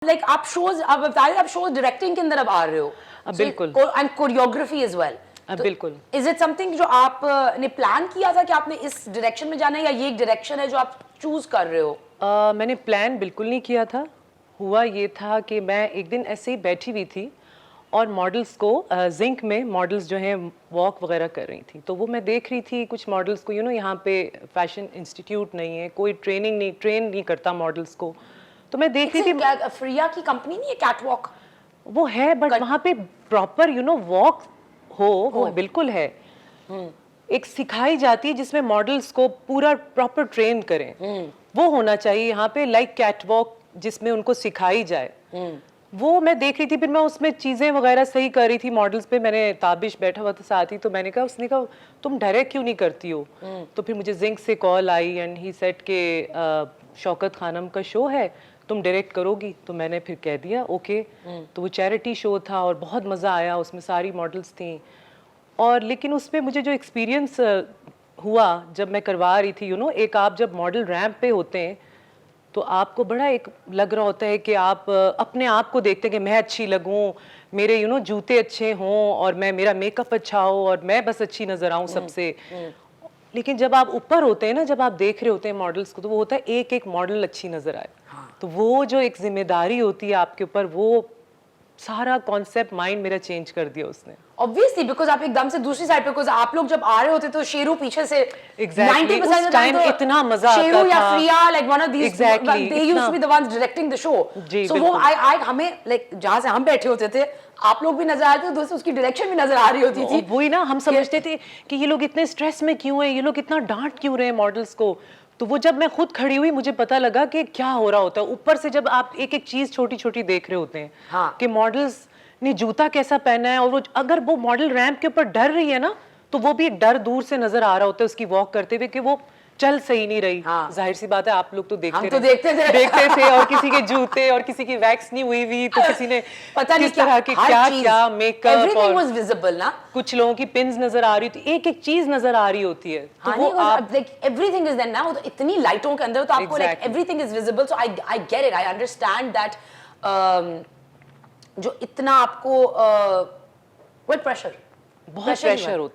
Like आप shows, आप बता रहे, आप शोज डायरेक्टिंग के अंदर अब आ रहे हो, बिल्कुल, एंड कोरियोग्राफी एज वेल। बिल्कुल। इज इट समथिंग जो आप ने प्लान किया था कि आपने इस डायरेक्शन में जाना है, या ये एक डायरेक्शन है जो आप चूज कर रहे हो? मैंने प्लान बिल्कुल नहीं किया था। हुआ ये था कि मैं एक दिन ऐसे ही बैठी हुई थी और मॉडल्स को जिंक में मॉडल्स जो हैं वॉक वगैरह कर रही थी, तो वो मैं देख रही थी कुछ मॉडल्स को, यहाँ पे फैशन इंस्टीट्यूट नहीं है, कोई ट्रेन नहीं करता मॉडल्स को, तो मैं देख रही थी। फ्रिया की कंपनी नहीं है कैटवॉक? वो है, बट वहाँ पे प्रॉपर वॉक वो बिल्कुल है। एक सिखाई जाती है जिसमें मॉडल्स को पूरा प्रॉपर ट्रेन करें, वो होना चाहिए यहाँ पे, लाइक कैटवॉक जिसमें उनको सिखाई जाए। वो मैं देख रही थी, फिर मैं उसमें चीजें वगैरह सही कर रही थी मॉडल्स पे। मैंने ताबिश बैठा हुआ था साथ ही, तो मैंने कहा, उसने कहा तुम डायरेक्ट क्यों नहीं करती हो? तो फिर मुझे जिंक से call I and he said के शौकत खानम का शो है, तुम डायरेक्ट करोगी? तो मैंने फिर कह दिया ओके। तो वो चैरिटी शो था और बहुत मज़ा आया, उसमें सारी मॉडल्स थी। और लेकिन उसमें मुझे जो एक्सपीरियंस हुआ जब मैं करवा रही थी, एक आप जब मॉडल रैंप पे होते हैं तो आपको बड़ा एक लग रहा होता है कि आप अपने आप को देखते हैं कि मैं अच्छी लगूं, मेरे जूते अच्छे हों और मेरा मेकअप अच्छा हो और मैं बस अच्छी नजर आऊं सबसे। लेकिन जब आप ऊपर होते हैं ना, जब आप देख रहे होते हैं मॉडल्स को, तो वो होता है एक एक मॉडल अच्छी नजर आए। तो वो जो एक जिम्मेदारी होती है आपके ऊपर, वो सारा कॉन्सेप्ट माइंड मेरा चेंज कर दिया उसने। Obviously, because आप एकदम से दूसरी साइड पे, because आप लोग जब आ रहे होते तो शेरू पीछे से Exactly, 90% उस टाइम इतना मजा आता था। शेरू या Freya, like one of these, Exactly, they used to be the ones directing the show. जी, so वो हमें like जहाँ से हम बैठे होते थे, आप लोग भी नजर आ रहे थे, दोस्तों उसकी डायरेक्शन भी नजर आ रही होती थी। वही ना, हम समझते थे कि ये लोग इतने स्ट्रेस में क्यों हैं, ये लोग इतना डांट क्यों रहे हैं मॉडल्स को। तो वो जब मैं खुद खड़ी हुई, मुझे पता लगा कि क्या हो रहा होता है। ऊपर से जब आप एक एक चीज छोटी छोटी देख रहे होते हैं कि मॉडल्स ने जूता कैसा पहना है, और वो अगर वो मॉडल रैंप के ऊपर डर रही है ना, तो वो भी एक डर दूर से नजर आ रहा होता है उसकी वॉक करते हुए कि वो चल सही नहीं रही। जाहिर सी बात है, आप लोग तो देखते थे और किसी के जूते और किसी की वैक्स नहीं हुई हुई, तो किसी ने पता नहीं किस तरह के क्या मेकअप, everything was visible ना। कुछ लोगों की पिन्स नजर आ रही थी, एक एक चीज नजर आ रही होती है। तो वो आप like everything is there ना, वो तो इतनी लाइटों के अंदर, तो आपको like everything is visible, so I get it, I understand that जो इतना आपको well pressure, बहुत प्रेशर होता है।